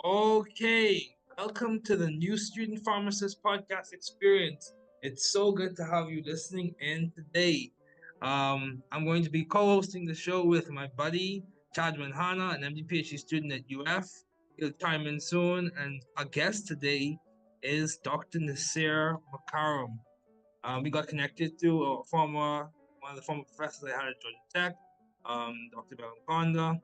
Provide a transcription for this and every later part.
Okay, welcome to the new student pharmacist podcast experience. It's so good to have you listening in today. I'm going to be co-hosting the show with my buddy Chadwin Hanna, an MD PhD student at UF. He'll chime in soon, and our guest today is Dr. Nassir Mokarram. We got connected through one of the former professors I had at Georgia Tech, Dr. Bioengineering.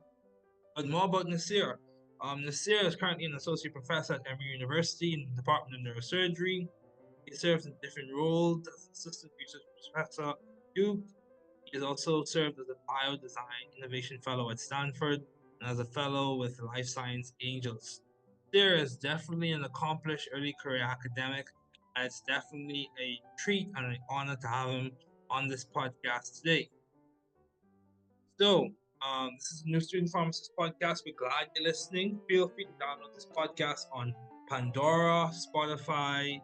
But more about Nassir. Nassir is currently an associate professor at Emory University in the Department of Neurosurgery. He serves in different roles as assistant research professor at Duke. He has also served as a biodesign innovation fellow at Stanford and as a fellow with Life Science Angels. Nassir is definitely an accomplished early career academic, and it's definitely a treat and an honor to have him on this podcast today. So, this is a New Student Pharmacist podcast. We're glad you're listening. Feel free to download this podcast on Pandora, Spotify,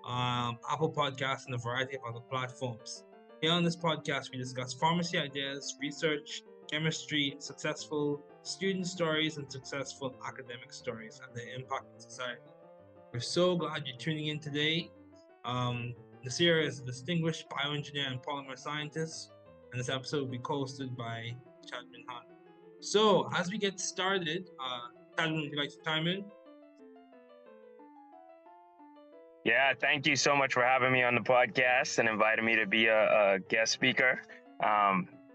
Apple Podcasts, and a variety of other platforms. Here on this podcast, we discuss pharmacy ideas, research, chemistry, successful student stories, and successful academic stories and their impact on society. We're so glad you're tuning in today. Nassir is a distinguished bioengineer and polymer scientist, and this episode will be co-hosted by Chadwin Han. So, as we get started, Chadwin, would you like to chime in? Yeah, thank you so much for having me on the podcast and inviting me to be a guest speaker.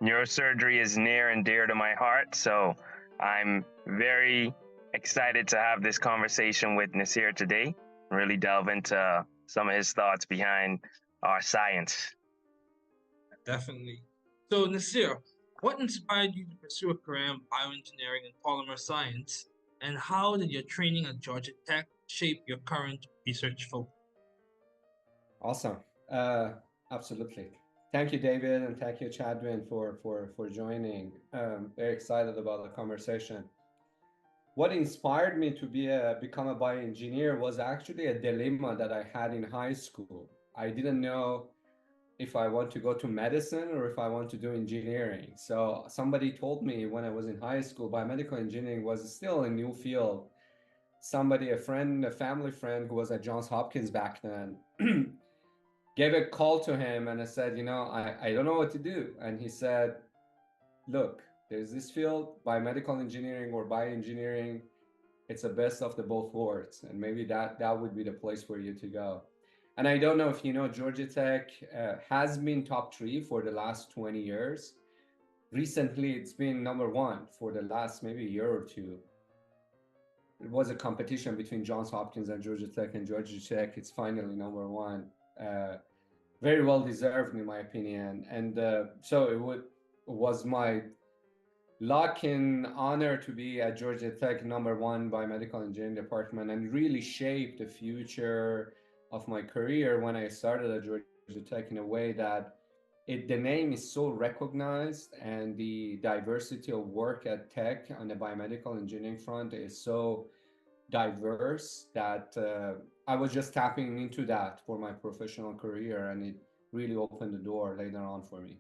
Neurosurgery is near and dear to my heart, so I'm very excited to have this conversation with Nassir today, really delve into some of his thoughts behind our science. Definitely. So, Nassir, what inspired you to pursue a career in bioengineering and polymer science, and how did your training at Georgia Tech shape your current research focus? Awesome. Absolutely. Thank you, David, and thank you, Chadwin, for joining. Very excited about the conversation. What inspired me to become a bioengineer was actually a dilemma that I had in high school. I didn't know if I want to go to medicine or if I want to do engineering. So somebody told me when I was in high school, biomedical engineering was still a new field. Somebody, a friend, a family friend who was at Johns Hopkins back then, gave a call to him and I said, I don't know what to do. And he said, look, there's this field, biomedical engineering or bioengineering. It's the best of the both worlds. And maybe that would be the place for you to go. And I don't know if you know, Georgia Tech has been top 3 for the last 20 years. Recently, it's been number 1 for the last maybe year or two. It was a competition between Johns Hopkins and Georgia Tech, and Georgia Tech, it's finally number 1. Very well deserved, in my opinion. And so it was my luck and honor to be at Georgia Tech number 1 biomedical engineering department and really shape the future of my career when I started at Georgia Tech in a way that the name is so recognized and the diversity of work at Tech on the biomedical engineering front is so diverse that I was just tapping into that for my professional career, and it really opened the door later on for me.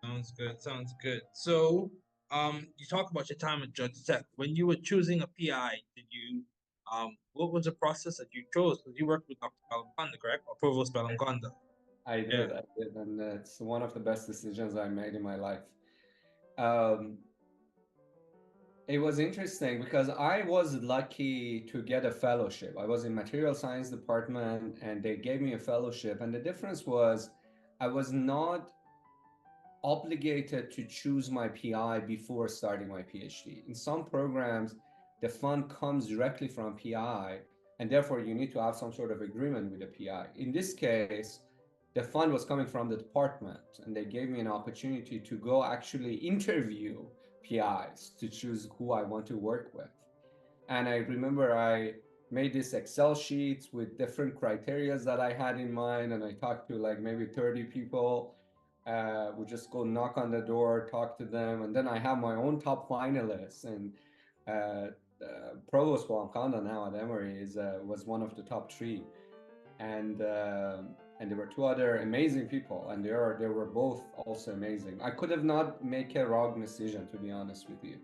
Sounds good. Sounds good. So, you talk about your time at Georgia Tech. When you were choosing a PI, what was the process that you chose? Because you worked with Dr. Balanganda, correct? Or Provost Balanganda. I did, and it's one of the best decisions I made in my life. Um, it was interesting because I was lucky to get a fellowship. I was in material science department, and they gave me a fellowship. And the difference was, I was not obligated to choose my PI before starting my PhD. In some programs, the fund comes directly from PI, and therefore you need to have some sort of agreement with the PI. In this case, the fund was coming from the department, and they gave me an opportunity to go actually interview PIs to choose who I want to work with. And I remember I made this Excel sheets with different criterias that I had in mind, and I talked to like maybe 30 people. We just go knock on the door, talk to them, and then I have my own top finalists. And Provost Balankanda now at Emory was one of the top 3, and there were 2 other amazing people, and they were both also amazing. I could have not made a wrong decision, to be honest with you.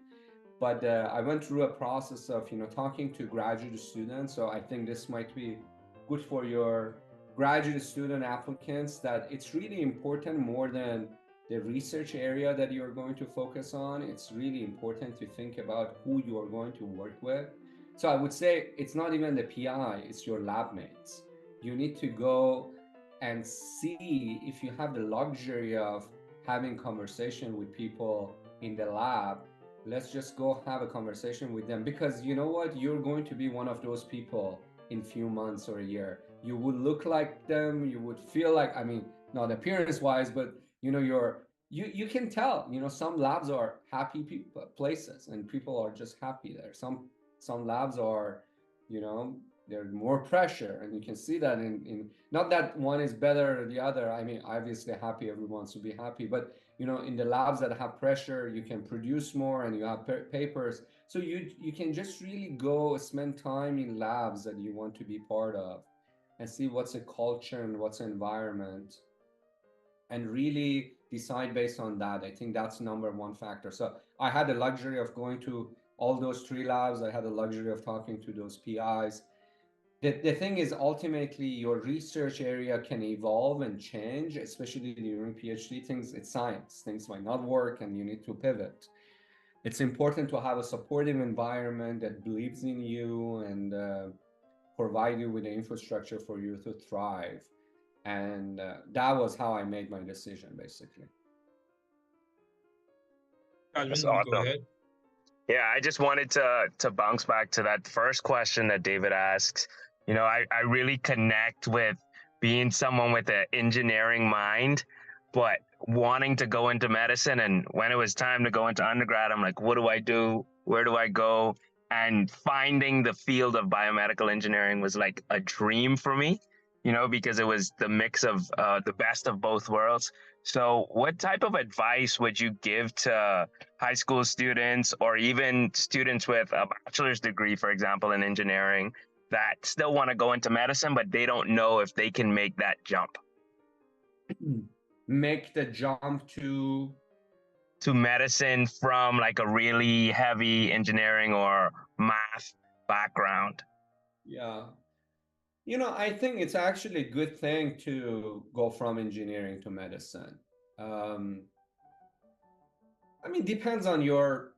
But I went through a process of, talking to graduate students. So I think this might be good for your graduate student applicants, that it's really important more than the research area that you're going to focus on. It's really important to think about who you are going to work with. So I would say it's not even the PI, it's your lab mates. You need to go and see if you have the luxury of having conversation with people in the lab. Let's just go have a conversation with them, because you know what, you're going to be one of those people in few months or a year. You would look like them, you would feel like, I mean, not appearance wise, but you can tell, some labs are happy places and people are just happy there. Some labs are, you know there's more pressure, and you can see that in not that one is better than the other. I mean, obviously happy, everyone wants to be happy, but in the labs that have pressure, you can produce more and you have papers. So you can just really go spend time in labs that you want to be part of and see what's a culture and what's an environment, and really decide based on that. I think that's number one factor. So I had the luxury of going to all those three labs. I had the luxury of talking to those PIs. The thing is, ultimately, your research area can evolve and change, especially during PhD. It's science. Things might not work and you need to pivot. It's important to have a supportive environment that believes in you and provide you with the infrastructure for you to thrive. And that was how I made my decision, basically. That's Calvin, you go awesome. ahead. Yeah, I just wanted to bounce back to that first question that David asks. I really connect with being someone with an engineering mind, but wanting to go into medicine. And when it was time to go into undergrad, I'm like, what do I do? Where do I go? And finding the field of biomedical engineering was like a dream for me, because it was the mix of the best of both worlds. So what type of advice would you give to high school students or even students with a bachelor's degree, for example, in engineering, that still want to go into medicine, but they don't know if they can make that jump? Make the jump to medicine from like a really heavy engineering or math background. Yeah. I think it's actually a good thing to go from engineering to medicine. Um, I mean, depends on your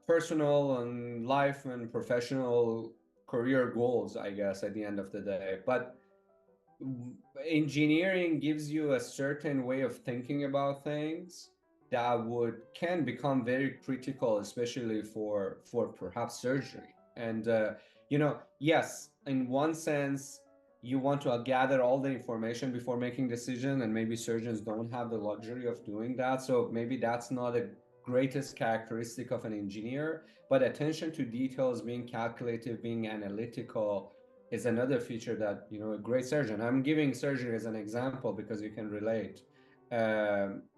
personal and life and professional career goals, I guess, at the end of the day. But engineering gives you a certain way of thinking about things that can become very critical, especially for perhaps surgery. And yes, in one sense, you want to gather all the information before making decision, and maybe surgeons don't have the luxury of doing that. So maybe that's not a greatest characteristic of an engineer, but attention to details, being calculative, being analytical, is another feature that a great surgeon. I'm giving surgery as an example because you can relate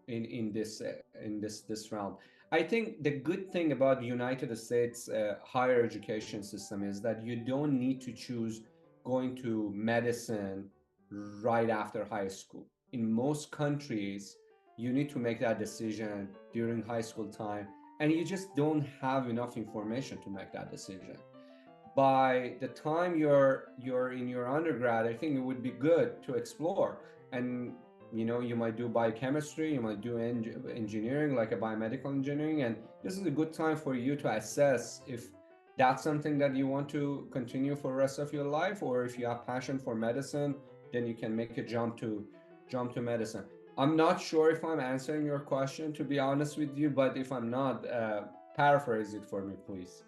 in this realm. I think the good thing about the United States higher education system is that you don't need to choose going to medicine right after high school. In most countries, you need to make that decision during high school time, and you just don't have enough information to make that decision. By the time you're in your undergrad, I think it would be good to explore. And you might do biochemistry, you might do engineering, like a biomedical engineering, and this is a good time for you to assess if that's something that you want to continue for the rest of your life, or if you have passion for medicine, then you can make a jump to medicine. I'm not sure if I'm answering your question, to be honest with you, but if I'm not, paraphrase it for me, please.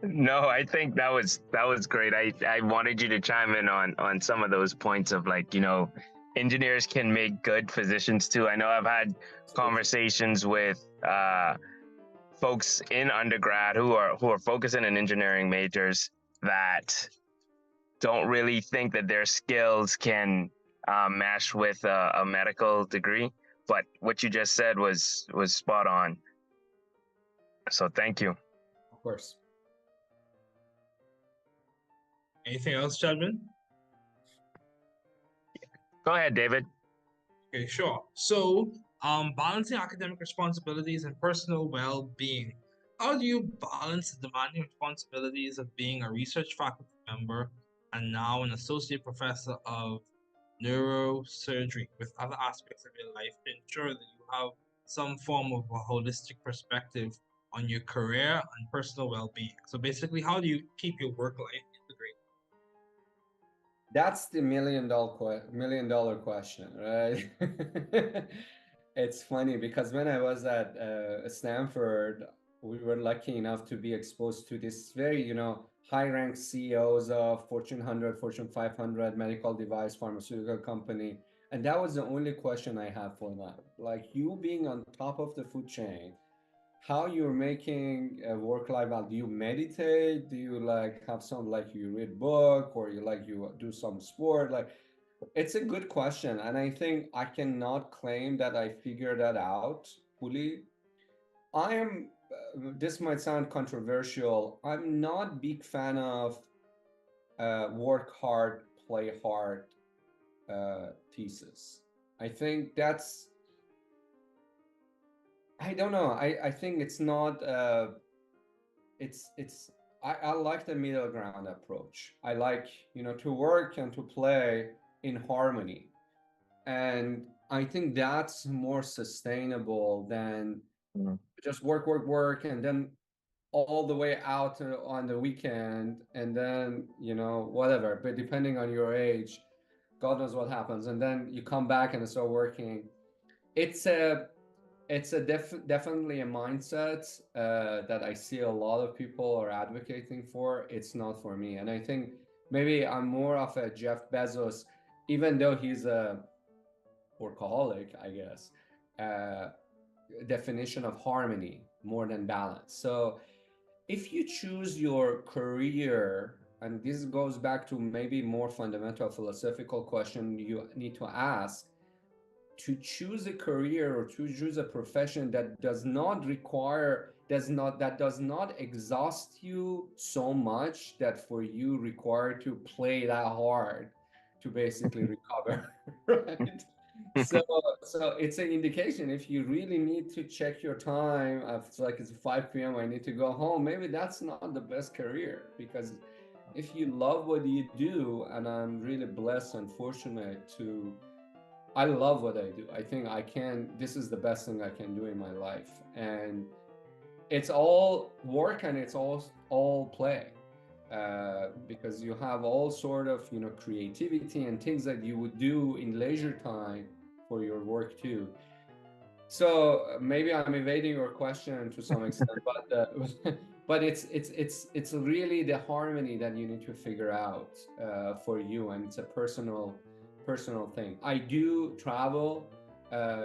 No, I think that was great. I wanted you to chime in on some of those points of like, engineers can make good physicians too. I know I've had conversations with folks in undergrad who are focusing in engineering majors that don't really think that their skills can mesh with a medical degree. But what you just said was spot on. So thank you. Of course. Anything else, Chadman? Go ahead, David. Okay, sure. So, balancing academic responsibilities and personal well-being. How do you balance the demanding responsibilities of being a research faculty member and now an associate professor of neurosurgery with other aspects of your life to ensure that you have some form of a holistic perspective on your career and personal well-being? So basically, how do you keep your work life integrated? That's the million dollar question, right? It's funny because when I was at Stanford, we were lucky enough to be exposed to this very, high-ranked CEOs of Fortune 100, Fortune 500 medical device pharmaceutical company. And that was the only question I have for them. Like, you being on top of the food chain, how you're making a work-life balance? Do you meditate? Do you like have some, like, you read book, or you do some sport? Like, it's a good question, and I think I cannot claim that I figured that out fully. I am. This might sound controversial. I'm not big fan of work hard, play hard thesis. I think that's. I don't know. I think it's not. It's. I like the middle ground approach. I like, to work and to play in harmony. And I think that's more sustainable than just work, work, work, and then all the way out on the weekend, and then, whatever. But depending on your age, God knows what happens. And then you come back and start working. It's a definitely a mindset that I see a lot of people are advocating for. It's not for me, and I think maybe I'm more of a Jeff Bezos, even though he's a workaholic, I guess, uh, definition of harmony more than balance. So if you choose your career, and this goes back to maybe more fundamental philosophical question you need to ask, to choose a career or to choose a profession that does not exhaust you so much that for you require to play that hard to basically recover, right? So, so it's an indication. If you really need to check your time, it's like it's 5 p.m. I need to go home. Maybe that's not the best career, because if you love what you do, and I'm really blessed and fortunate to, I love what I do. I think this is the best thing I can do in my life. And it's all work and it's all play. Because you have all sort of, creativity and things that you would do in leisure time for your work too. So maybe I'm evading your question to some extent, but it's really the harmony that you need to figure out for you, and it's a personal thing. I do travel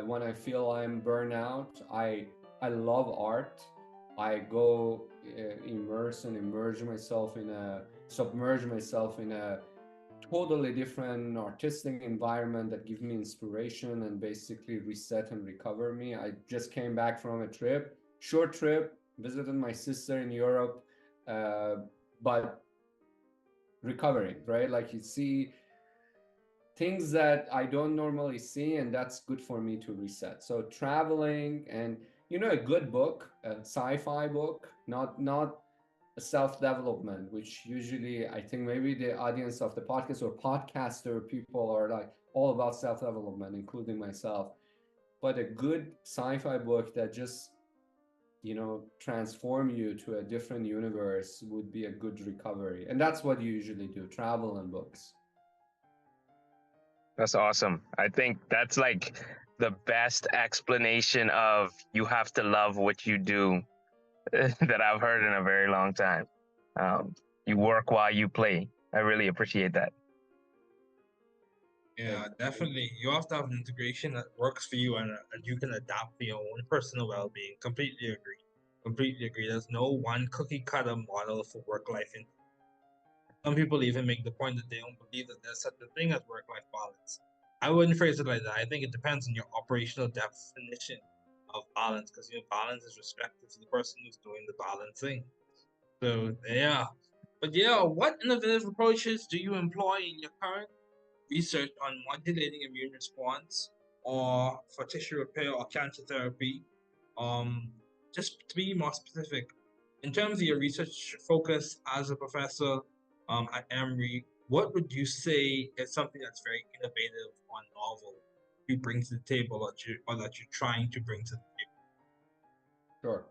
when I feel I'm burnout. I love art. I go submerge myself in a totally different artistic environment that gives me inspiration and basically reset and recover me. I just came back from a short trip, visited my sister in Europe, but recovering, right? Like, you see things that I don't normally see, and that's good for me to reset. So traveling, and a good book, a sci-fi book, not a self-development, which usually I think maybe the audience of the podcast or podcaster people are like all about self-development, including myself. But a good sci-fi book that just transform you to a different universe would be a good recovery. And that's what you usually do: travel and books. That's awesome. I think that's like the best explanation of you have to love what you do that I've heard in a very long time. You work while you play. I really appreciate that. Yeah, definitely. You have to have an integration that works for you, and you can adapt for your own personal well-being. Completely agree. Completely agree. There's no one cookie cutter model for work life. And some people even make the point that they don't believe that there's such a thing as work-life balance. I wouldn't phrase it like that. I think it depends on your operational definition of balance, because balance is respective to the person who's doing the balancing. So yeah. But yeah, what innovative approaches do you employ in your current research on modulating immune response, or for tissue repair or cancer therapy? Um, just to be more specific, in terms of your research focus as a professor at Emory, what would you say is something that's very innovative or novel you bring to the table, or that you're trying to bring to the table? Sure.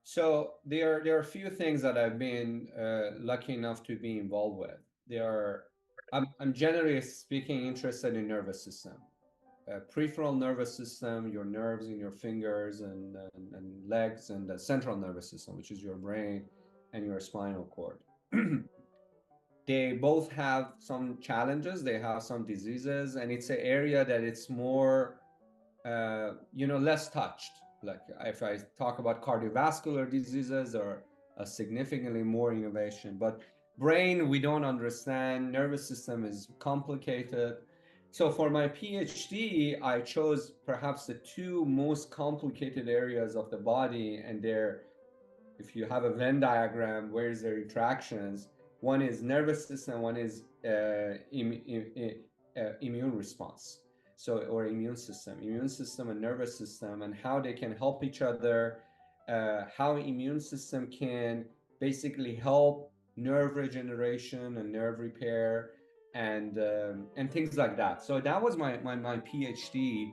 So there are a few things that I've been lucky enough to be involved with. I'm generally speaking interested in nervous system, peripheral nervous system, your nerves in your fingers and legs, and the central nervous system, which is your brain and your spinal cord. They both have some challenges, they have some diseases, and it's an area that it's more, less touched. Like if I talk about cardiovascular diseases, or a significantly more innovation, but brain, we don't understand, nervous system is complicated. So for my PhD, I chose perhaps the two most complicated areas of the body, and they're, if you have a Venn diagram, where's their interactions? One is nervous system, one is immune response. So, or immune system and nervous system, and how they can help each other, how immune system can basically help nerve regeneration and nerve repair, and things like that. So that was my PhD.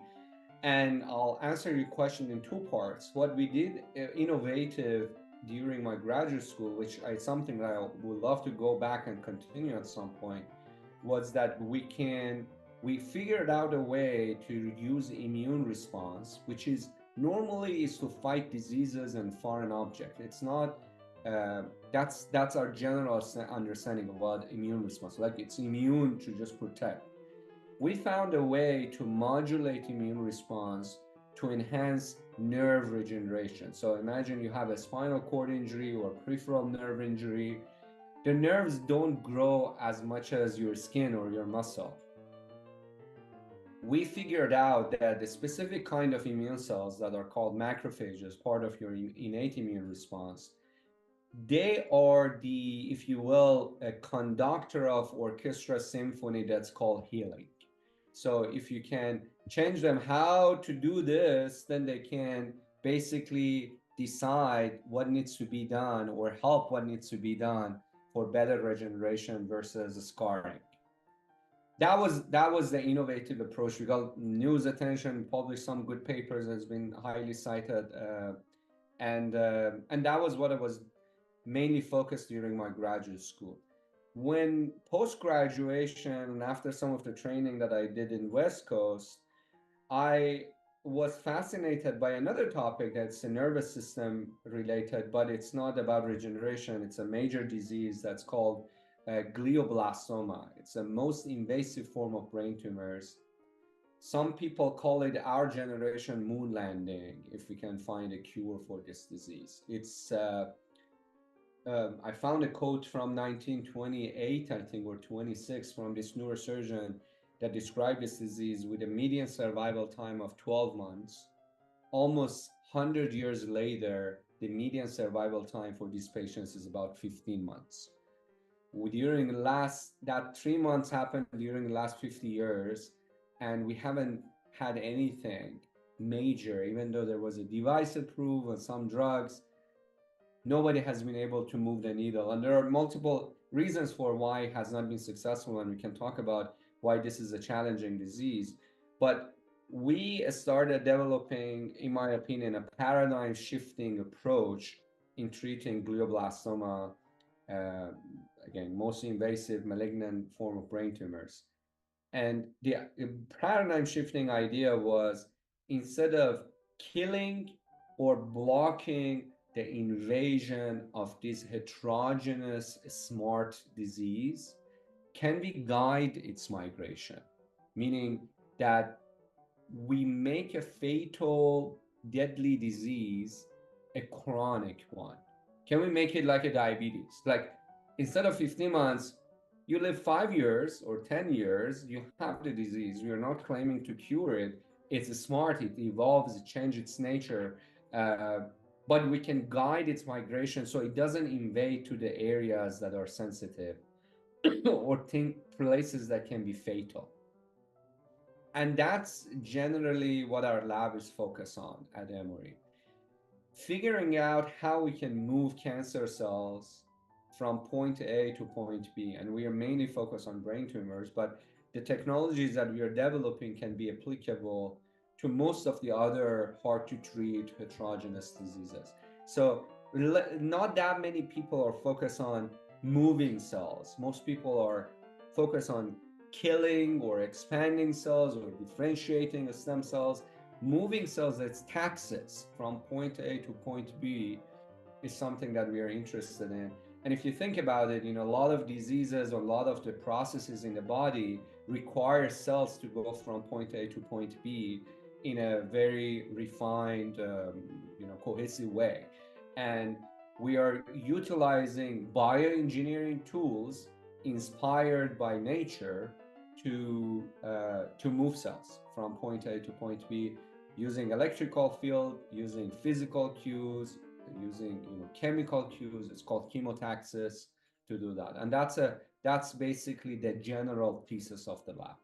And I'll answer your question in two parts. What we did innovative during my graduate school, which is something that I would love to go back and continue at some point, was that we figured out a way to use immune response, which is normally is to fight diseases and foreign objects. It's not, that's our general understanding of what immune response, like it's immune to just protect. We found a way to modulate immune response to enhance nerve regeneration. So imagine you have a spinal cord injury or peripheral nerve injury. The nerves don't grow as much as your skin or your muscle. We figured out that the specific kind of immune cells that are called macrophages, part of your innate immune response, they are the, if you will, a conductor of orchestra symphony that's called healing. So if you can change them how to do this, then they can basically decide what needs to be done or help what needs to be done for better regeneration versus scarring. That was the innovative approach. We got news attention, published some good papers, has been highly cited, and that was what I was mainly focused during my graduate school. When post-graduation and after some of the training that I did in West Coast, I was fascinated by another topic that's a nervous system related, but it's not about regeneration. It's a major disease that's called glioblastoma. It's the most invasive form of brain tumors. Some people call it our generation moon landing, if we can find a cure for this disease. It's I found a quote from 1928, I think, or 26, from this neurosurgeon that described this disease with a median survival time of 12 months. Almost 100 years later, the median survival time for these patients is about 15 months. During the last, that 3 months happened during the last 50 years, and we haven't had anything major, even though there was a device approved and some drugs. Nobody has been able to move the needle. And there are multiple reasons for why it has not been successful, and we can talk about why this is a challenging disease. But we started developing, in my opinion, a paradigm shifting approach in treating glioblastoma, again, most invasive malignant form of brain tumors. And the paradigm shifting idea was, instead of killing or blocking the invasion of this heterogeneous smart disease, can we guide its migration? Meaning that we make a fatal, deadly disease a chronic one. Can we make it like a diabetes? Like, instead of 15 months, you live 5 years or 10 years, you have the disease. We are not claiming to cure it. It's smart, it evolves, it changes its nature. But we can guide its migration so it doesn't invade to the areas that are sensitive or places that can be fatal. And that's generally what our lab is focused on at Emory. figuring out how we can move cancer cells from point A to point B. And we are mainly focused on brain tumors, but the technologies that we are developing can be applicable to most of the other hard to treat heterogeneous diseases. So not that many people are focused on moving cells. Most people are focused on killing or expanding cells or differentiating stem cells. Moving cells, that's taxes from point A to point B, is something that we are interested in. And if you think about it, a lot of diseases or a lot of the processes in the body require cells to go from point A to point B in a very refined, cohesive way. And we are utilizing bioengineering tools inspired by nature to move cells from point A to point B using electrical field, using physical cues, using chemical cues. It's called chemotaxis to do that, and that's basically the general thesis of the lab.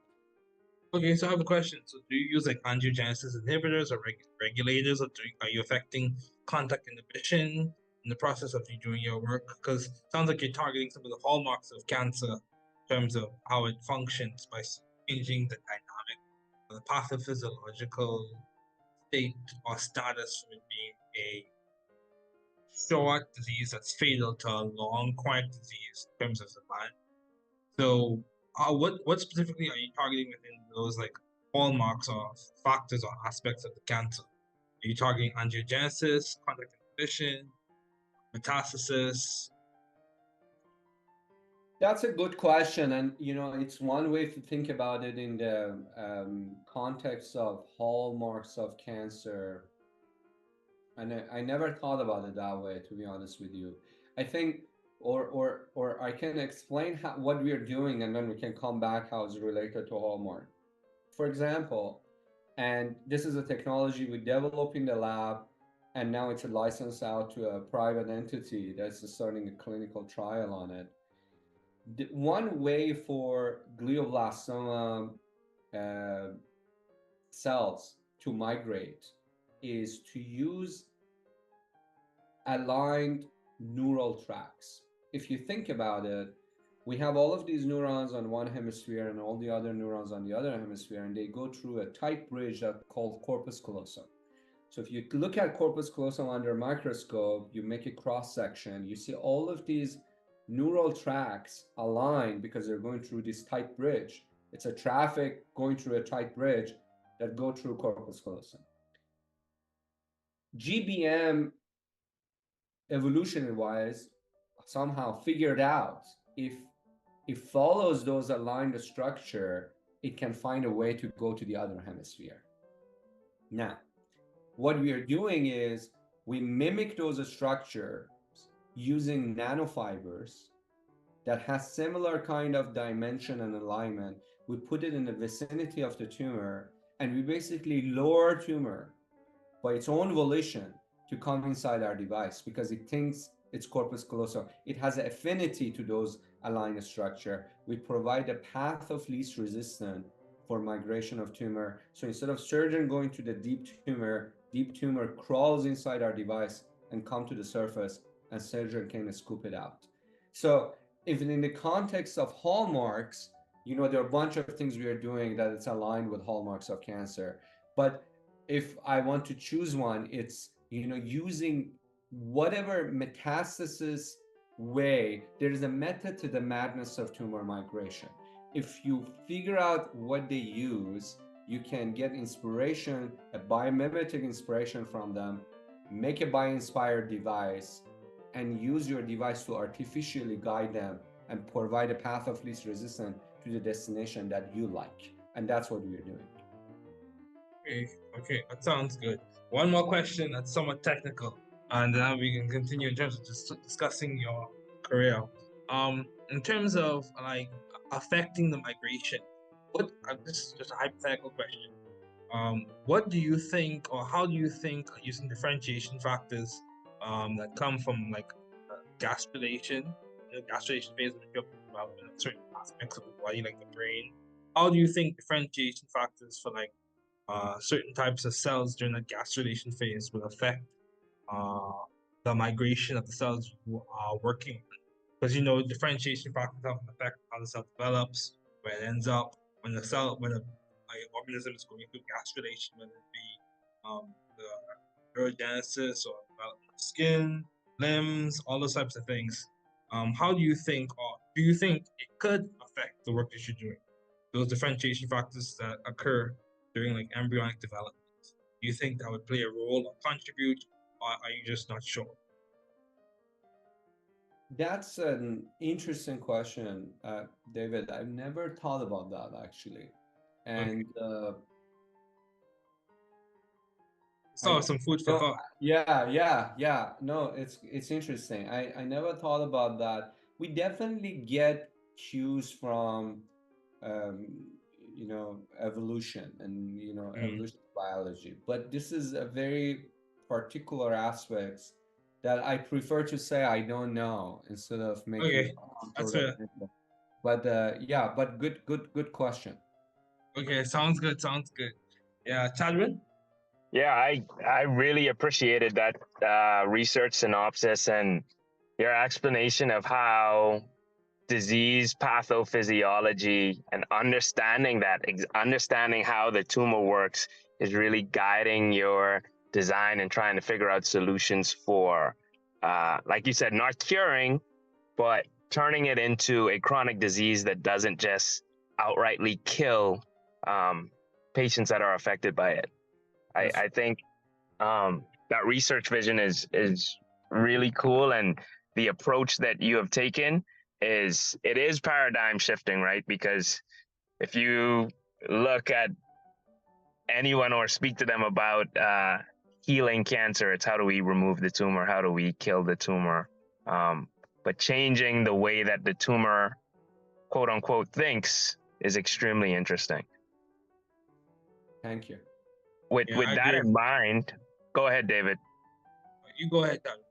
Okay, so I have a question. So do you use like angiogenesis inhibitors or regulators, or are you affecting contact inhibition in the process of you doing your work? Because it sounds like you're targeting some of the hallmarks of cancer in terms of how it functions by changing the dynamic, the pathophysiological state or status from it being a short disease that's fatal to a long chronic disease in terms of the mind. So, what specifically are you targeting within those like hallmarks or factors or aspects of the cancer? Are you targeting angiogenesis, contact inhibition, metastasis? That's a good question, and it's one way to think about it in the context of hallmarks of cancer. And I never thought about it that way, to be honest with you. I think, or I can explain what we are doing, and then we can come back how it's related to hallmark. For example, and this is a technology we developed in the lab, and now it's licensed out to a private entity that's starting a clinical trial on it. One way for glioblastoma uh, cells to migrate is to use aligned neural tracks. If you think about it, we have all of these neurons on one hemisphere and all the other neurons on the other hemisphere, and they go through a tight bridge that's called corpus callosum. So if you look at corpus callosum under a microscope, you make a cross section, you see all of these neural tracks aligned because they're going through this tight bridge. It's a traffic going through a tight bridge that go through corpus callosum. GBM, evolutionary wise, somehow figured out if it follows those aligned structure, it can find a way to go to the other hemisphere. Now, what we are doing is we mimic those structures using nanofibers that has similar kind of dimension and alignment. We put it in the vicinity of the tumor, and we basically lure tumor by its own volition to come inside our device because it thinks it's corpus callosum. It has an affinity to those aligned structure. We provide a path of least resistance for migration of tumor. So instead of surgeon going to the deep tumor crawls inside our device and come to the surface, and surgeon can scoop it out. So even in the context of hallmarks, there are a bunch of things we are doing that it's aligned with hallmarks of cancer. But if I want to choose one, it's using whatever metastasis way. There is a method to the madness of tumor migration. If you figure out what they use, you can get inspiration, a biomimetic inspiration from them, make a bio-inspired device, and use your device to artificially guide them and provide a path of least resistance to the destination that you like. And that's what we're doing. Okay, that sounds good. One more question that's somewhat technical, and then we can continue in terms of just discussing your career. In terms of like affecting the migration, this is just a hypothetical question. What do you think, or how do you think using differentiation factors that come from like gastrulation, the gastrulation phase of the development of certain aspects of the body, like the brain, how do you think differentiation factors for like certain types of cells during the gastrulation phase will affect uh, the migration of the cells working, because differentiation factors have an effect on how the cell develops, where it ends up when a organism is going through gastrulation, whether it be the neurogenesis or development of skin, limbs, all those types of things. How do you think, or do you think it could affect the work that you're doing? Those differentiation factors that occur during like embryonic development. Do you think that would play a role or contribute, or are you just not sure? That's an interesting question, David. I've never thought about that actually. Okay, And so some food for no, thought. yeah. No, it's interesting. I never thought about that. We definitely get cues from um, evolution and Mm. evolution biology, but this is a very particular aspects that I prefer to say I don't know instead of make you Okay, some that's sort of fair. info. But yeah, but good question. Okay, sounds good. Sounds good. Yeah, Chadwin. Yeah, I really appreciated that research synopsis and your explanation of how disease pathophysiology and understanding understanding how the tumor works is really guiding your design and trying to figure out solutions for, like you said, not curing, but turning it into a chronic disease that doesn't just outrightly kill um, patients that are affected by it. That's I think that research vision is really cool, and the approach that you have taken is paradigm shifting, right? Because if you look at anyone or speak to them about healing cancer, it's how do we remove the tumor, how do we kill the tumor, um, but changing the way that the tumor, quote unquote, thinks is extremely interesting. Thank you. Yeah, With I that agree. in mind, go ahead, David. You go ahead, Chadwin.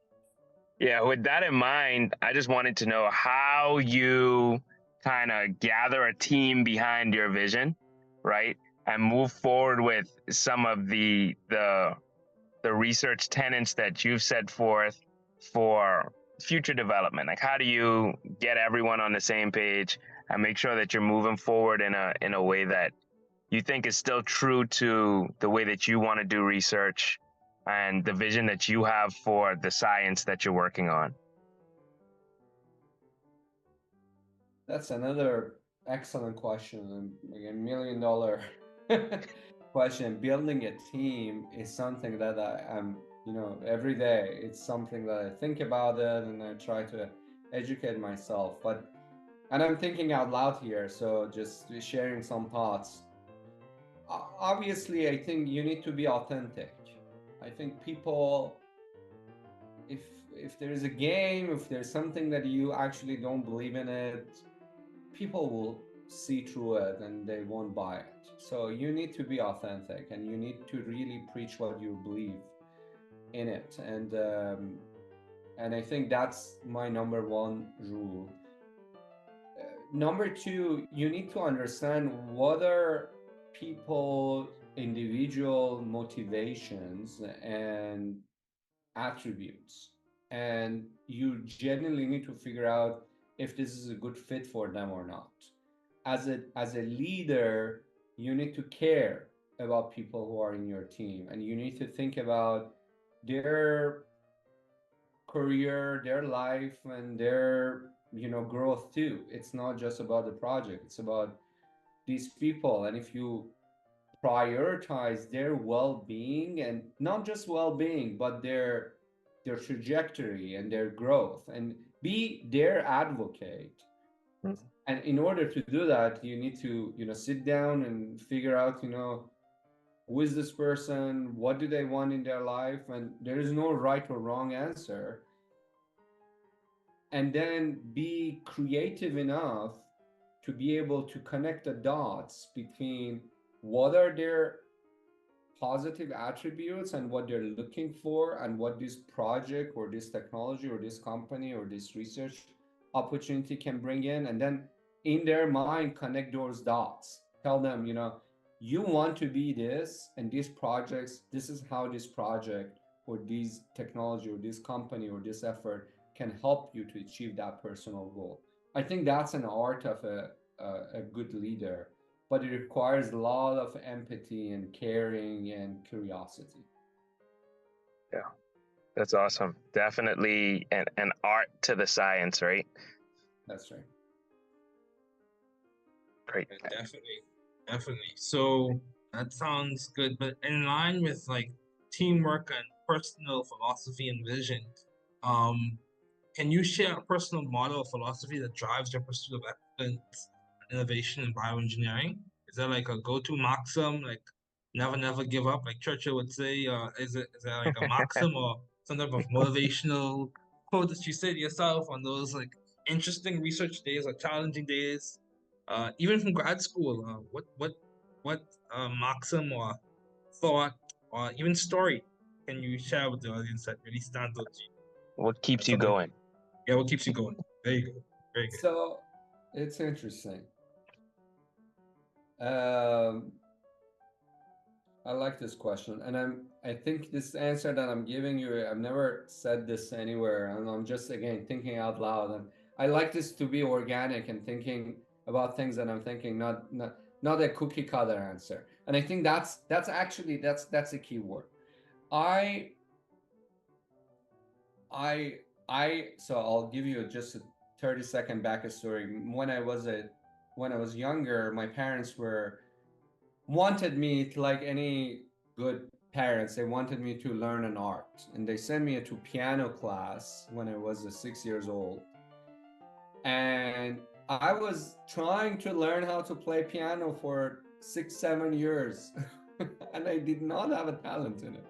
Yeah, with that in mind, I just wanted to know how you kind of gather a team behind your vision, right? And move forward with some of the research tenets that you've set forth for future development. Like how do you get everyone on the same page and make sure that you're moving forward in a way that you think is still true to the way that you want to do research and the vision that you have for the science that you're working on? That's another excellent question, and again, $1 million question. Building a team is something that I am, every day. It's something that I think about it and I try to educate myself. And I'm thinking out loud here, so just sharing some thoughts. Obviously, I think you need to be authentic. I think people, if if there is a game, if there's something that you actually don't believe in it, people will see through it and they won't buy it. So you need to be authentic and you need to really preach what you believe in it. And I think that's my number one rule. Number two, you need to understand what are people individual motivations and attributes, and you genuinely need to figure out if this is a good fit for them or not. As a leader, you need to care about people who are in your team, and you need to think about their career, their life, and their growth too. It's not just about the project, it's about these people. And if you prioritize their well-being, and not just well-being but their trajectory and their growth, and be their advocate. And in order to do that, you need to sit down and figure out who is this person, what do they want in their life, and there is no right or wrong answer. And then be creative enough to be able to connect the dots between what are their positive attributes and what they're looking for, and what this project or this technology or this company or this research opportunity can bring in. And then in their mind, connect those dots. Tell them, you want to be this, and these projects, this is how this project or this technology or this company or this effort can help you to achieve that personal goal. I think that's an art of a good leader, but it requires a lot of empathy and caring and curiosity. Yeah, that's awesome. Definitely an art to the science, right? That's right. Great. Definitely. So that sounds good, but in line with like teamwork and personal philosophy and vision, um, can you share a personal model of philosophy that drives your pursuit of excellence and innovation in bioengineering? Is there like a go-to maxim, like never give up, like Churchill would say? Is there like a maxim or some type of motivational quote that you say to yourself on those like interesting research days or challenging days? Even from grad school, what maxim or thought or even story can you share with the audience that really stands out to you? What keeps That's you something. going? Yeah, what keeps you going? Very good. Very good. So it's interesting. Um, I like this question, and I think this answer that I'm giving you, I've never said this anywhere, and I'm just again thinking out loud. And I like this to be organic and thinking about things that I'm thinking, not a cookie cutter answer. And I think that's actually that's a key word. I I so I'll give you just a 30-second backstory. When I was younger, my parents were wanted me to, like any good parents, they wanted me to learn an art, and they sent me to piano class when I was 6 years old. And I was trying to learn how to play piano for 6 7 years and I did not have a talent in it.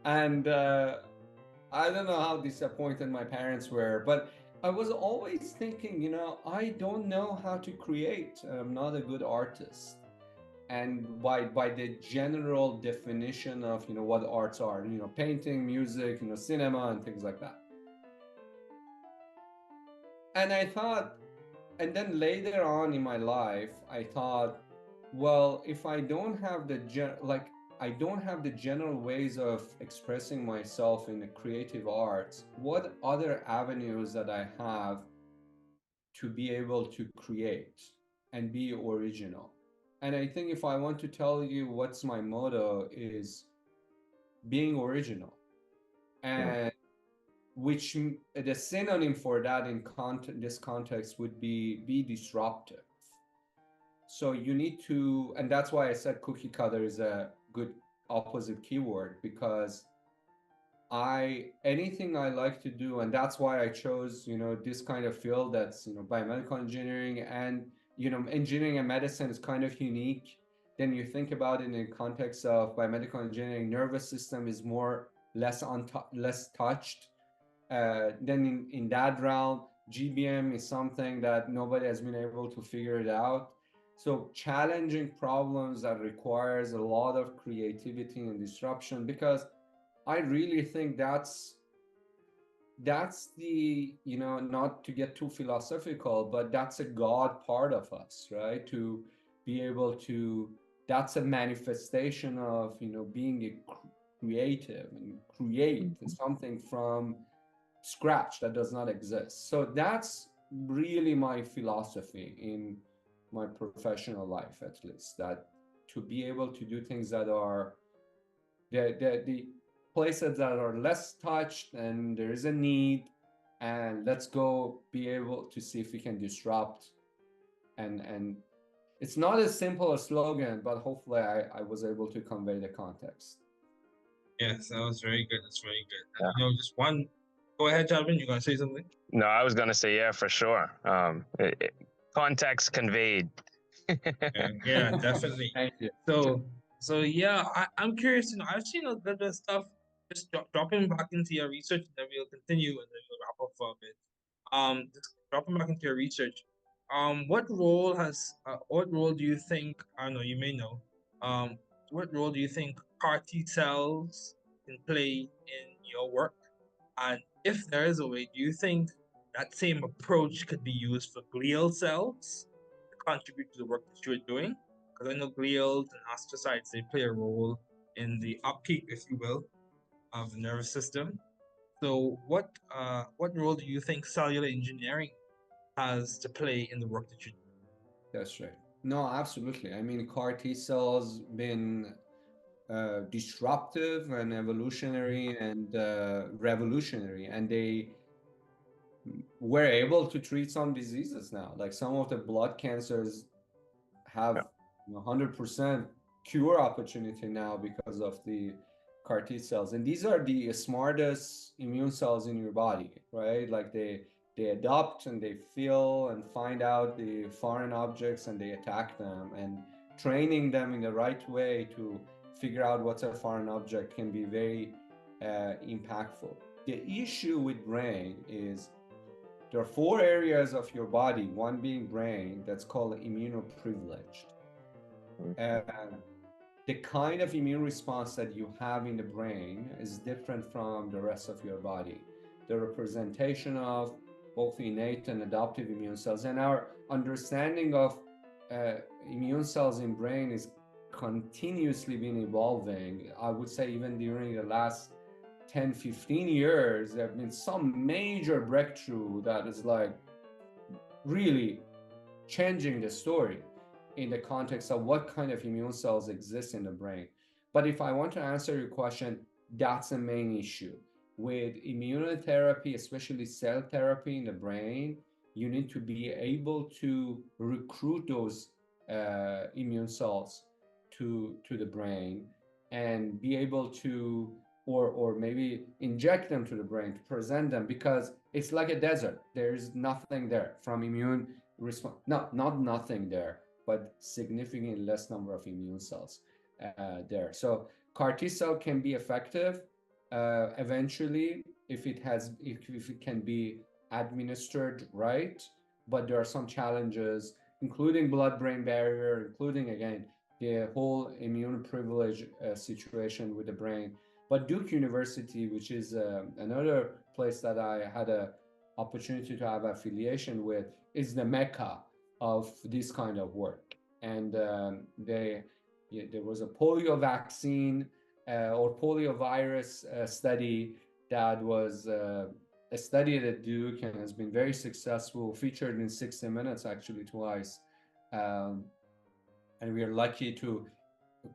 And I don't know how disappointed my parents were, but I was always thinking, I don't know how to create. I'm not a good artist. And by the general definition of what arts are, painting, music, cinema, and things like that. And I thought, and then later on in my life, I thought, well, if I don't have I don't have the general ways of expressing myself in the creative arts, what other avenues that I have to be able to create and be original? And I think if I want to tell you what's my motto is being original, and which the synonym for that in this context would be disruptive. So you need to, and that's why I said cookie cutter is a good opposite keyword, because anything I like to do, and that's why I chose, this kind of field that's, biomedical engineering, and, engineering and medicine is kind of unique. Then you think about it in the context of biomedical engineering, nervous system is less touched. Then in that realm, GBM is something that nobody has been able to figure it out. So challenging problems that requires a lot of creativity and disruption, because I really think that's the, not to get too philosophical, but that's a God part of us, right? To be able to, that's a manifestation of, being a creative and create something from scratch that does not exist. So that's really my philosophy in my professional life, at least, that to be able to do things that are the places that are less touched and there is a need, and let's go be able to see if we can disrupt. And it's not as simple a slogan, but hopefully I was able to convey the context. Yes, that was very good. That's very good. Yeah. Just one. Go ahead, Javin. You gonna say something? No, I was gonna say yeah, for sure. Context conveyed. Yeah, definitely. Thank you. So yeah, I'm curious. I've seen a bit of stuff. Just dropping back into your research, and then we'll continue, and then we'll wrap up for a bit. Just dropping back into your research. What role do you think? I don't know. You may know. Um, what role do you think CAR T cells can play in your work? And if there is a way, do you think that same approach could be used for glial cells to contribute to the work that you're doing? Because I know glials and astrocytes, they play a role in the upkeep, if you will, of the nervous system. So, what role do you think cellular engineering has to play in the work that you do? That's right. No, absolutely. I mean, CAR T cells been disruptive and evolutionary and revolutionary, and they were able to treat some diseases now. Like some of the blood cancers Yeah. have 100% cure opportunity now because of the CAR T cells. And these are the smartest immune cells in your body, right? Like they adopt and they feel and find out the foreign objects and they attack them. And training them in the right way to figure out what's a foreign object can be very impactful. The issue with brain is there are four areas of your body, one being brain, that's called immunoprivileged. And the kind of immune response that you have in the brain is different from the rest of your body. The representation of both innate and adaptive immune cells, and our understanding of immune cells in brain is continuously been evolving. I would say even during the last 10, 15 years, there have been some major breakthrough that is like really changing the story in the context of what kind of immune cells exist in the brain. But if I want to answer your question, that's the main issue. With immunotherapy, especially cell therapy in the brain, you need to be able to recruit those immune cells to the brain and be able to or maybe inject them to the brain to present them, because it's like a desert. There's nothing there from immune response. Not nothing there, but significantly less number of immune cells there. So CAR T cell can be effective eventually if it can be administered right, but there are some challenges, including blood-brain barrier, including again the whole immune privilege situation with the brain. But Duke University, which is another place that I had a opportunity to have affiliation with, is the mecca of this kind of work. And there was a polio vaccine or poliovirus study that was a study at Duke and has been very successful, featured in 60 Minutes actually twice. And we are lucky to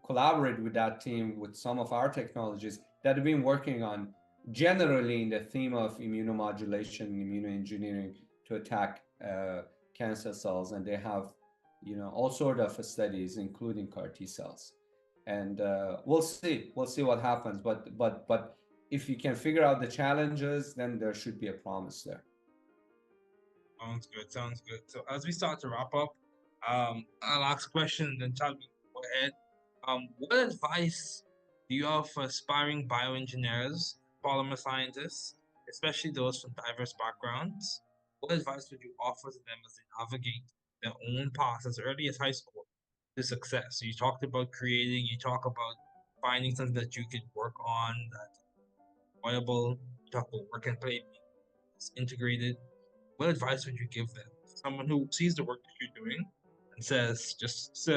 collaborate with that team with some of our technologies that have been working on generally in the theme of immunomodulation and immunoengineering to attack cancer cells. And they have, all sort of studies, including CAR T cells. And we'll see what happens. But if you can figure out the challenges, then there should be a promise there. Sounds good. Sounds good. So as we start to wrap up, I'll ask questions and Chad, go ahead. What advice do you have for aspiring bioengineers, polymer scientists, especially those from diverse backgrounds? What advice would you offer to them as they navigate their own path as early as high school to success? So you talked about creating, you talk about finding something that you could work on that's viable, you talk about work and play being integrated. What advice would you give them? Someone who sees the work that you're doing and says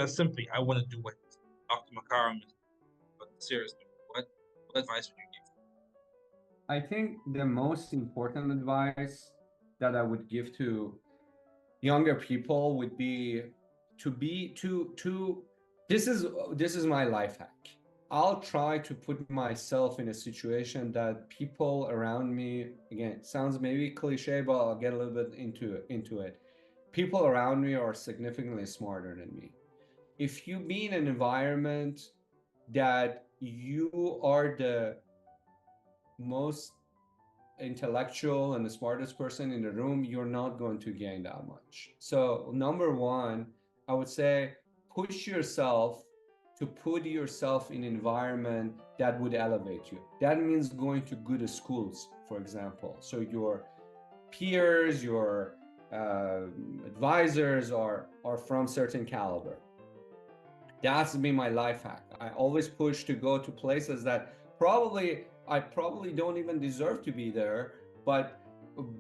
simply, I want to do what Dr. Mokarram is doing. But seriously, what advice would you give? I think the most important advice that I would give to younger people would be to this is my life hack. I'll try to put myself in a situation that people around me, again, it sounds maybe cliche, but I'll get a little bit into it. People around me are significantly smarter than me. If you be in an environment that you are the most intellectual and the smartest person in the room, you're not going to gain that much. So number one, I would say push yourself to put yourself in an environment that would elevate you. That means going to good schools, for example. So your peers, your advisors are from certain caliber. That's been my life hack. I always push to go to places that I probably don't even deserve to be there, but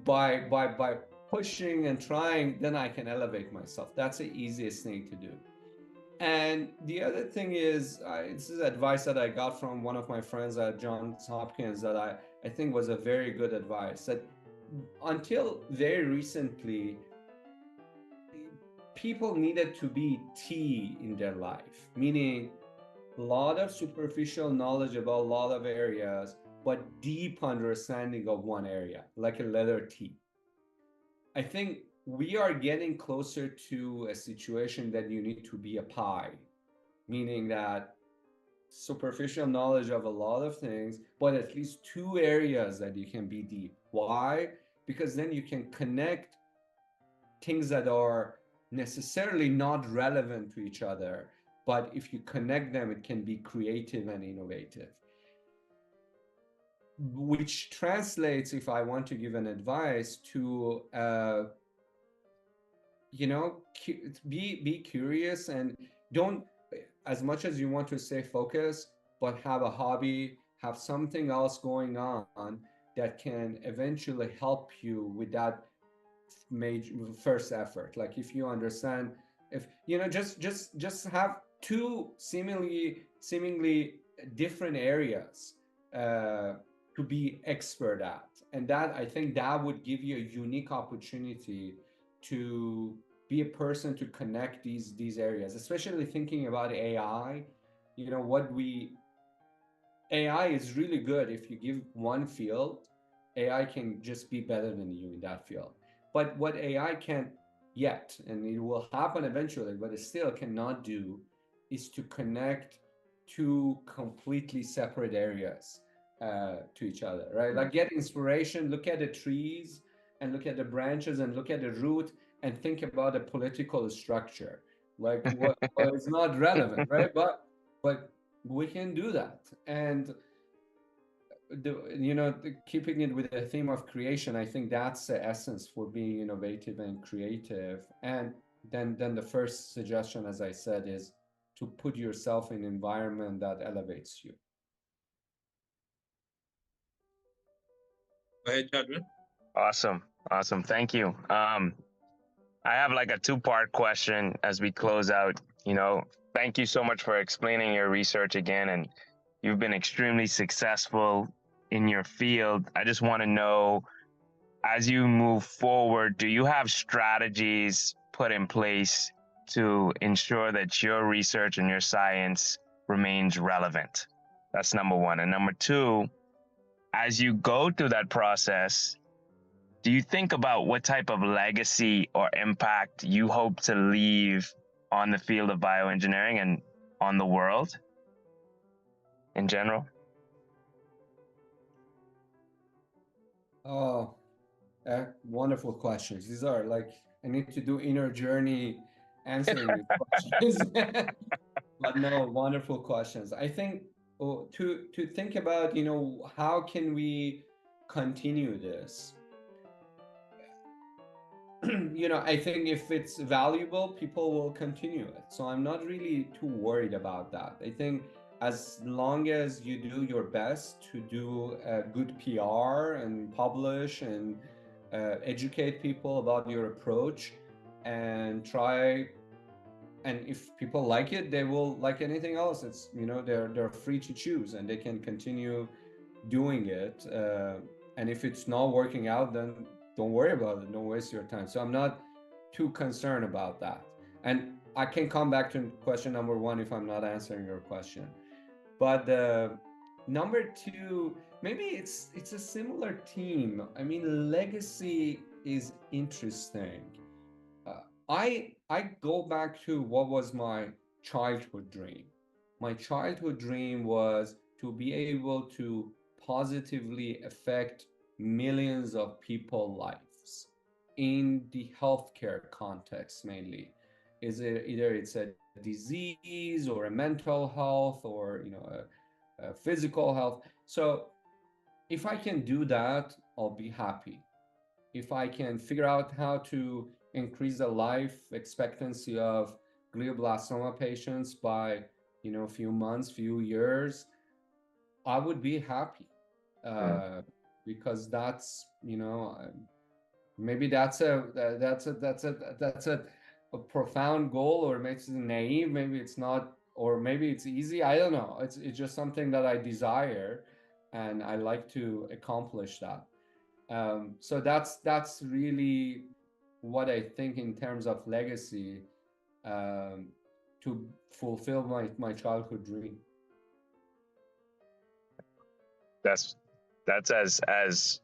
by pushing and trying, then I can elevate myself. That's the easiest thing to do. And the other thing is, this is advice that I got from one of my friends at Johns Hopkins that I think was a very good advice. That until very recently, people needed to be T in their life, meaning a lot of superficial knowledge about a lot of areas, but deep understanding of one area, like a letter T. I think we are getting closer to a situation that you need to be a pie, meaning that superficial knowledge of a lot of things, but at least two areas that you can be deep. Why? Because then you can connect things that are necessarily not relevant to each other, but if you connect them, it can be creative and innovative. Which translates, if I want to give an advice, to be curious and don't, as much as you want to stay focused, but have a hobby, have something else going on that can eventually help you with that major first effort. Like if you understand, if just have two seemingly different areas to be expert at, and that, I think that would give you a unique opportunity to be a person to connect these areas, especially thinking about AI. What we AI is really good. If you give one field, AI can just be better than you in that field. But what AI can't yet, and it will happen eventually, but it still cannot do, is to connect two completely separate areas to each other, right? Like get inspiration, look at the trees and look at the branches and look at the root and think about the political structure. Like what well, it's not relevant, right? But we can do that. And keeping it with the theme of creation, I think that's the essence for being innovative and creative. And then the first suggestion, as I said, is to put yourself in an environment that elevates you. Go ahead, Chadwin. Awesome. Thank you. I have like a two-part question as we close out. Thank you so much for explaining your research again, and you've been extremely successful in your field. I just want to know, as you move forward, do you have strategies put in place to ensure that your research and your science remains relevant? That's number one. And number two, as you go through that process, do you think about what type of legacy or impact you hope to leave on the field of bioengineering and on the world in general? Oh, wonderful questions. These are like, I need to do inner journey answering these questions. But no, wonderful questions. I think to think about, how can we continue this? I think if it's valuable, people will continue it. So I'm not really too worried about that. I think as long as you do your best to do a good PR and publish and educate people about your approach and try, and if people like it, they will like anything else. It's, they're free to choose and they can continue doing it. And if it's not working out, then don't worry about it. Don't waste your time. So I'm not too concerned about that. And I can come back to question number one if I'm not answering your question. But number two, maybe it's a similar theme. I mean, legacy is interesting. I go back to what was my childhood dream. My childhood dream was to be able to positively affect millions of people's lives in the healthcare context mainly. Is it either it's a disease or a mental health or a physical health? So if I can do that, I'll be happy. If I can figure out how to increase the life expectancy of glioblastoma patients by a few months, few years, I would be happy. Because that's maybe that's a a profound goal, or maybe it's naive, maybe it's not, or maybe it's easy. I don't know. It's just something that I desire, and I like to accomplish that. So that's really what I think in terms of legacy, to fulfill my childhood dream. That's as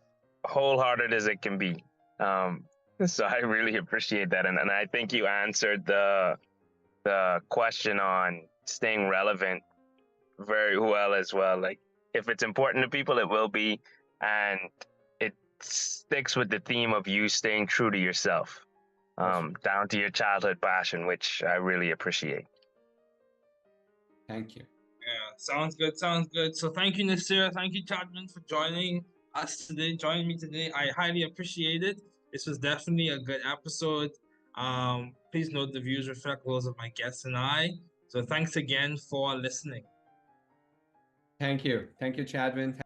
wholehearted as it can be. So I really appreciate that, and I think you answered the question on staying relevant very well as well. Like, if it's important to people, it will be, and it sticks with the theme of you staying true to yourself, down to your childhood passion, which I really appreciate. Thank you. Yeah, sounds good. Sounds good. So thank you, Nassir. Thank you, Chadman, for joining us today, joining me today. I highly appreciate it. This was definitely a good episode. Please note the views reflect those of my guests and I. So thanks again for listening. Thank you, Chadwin.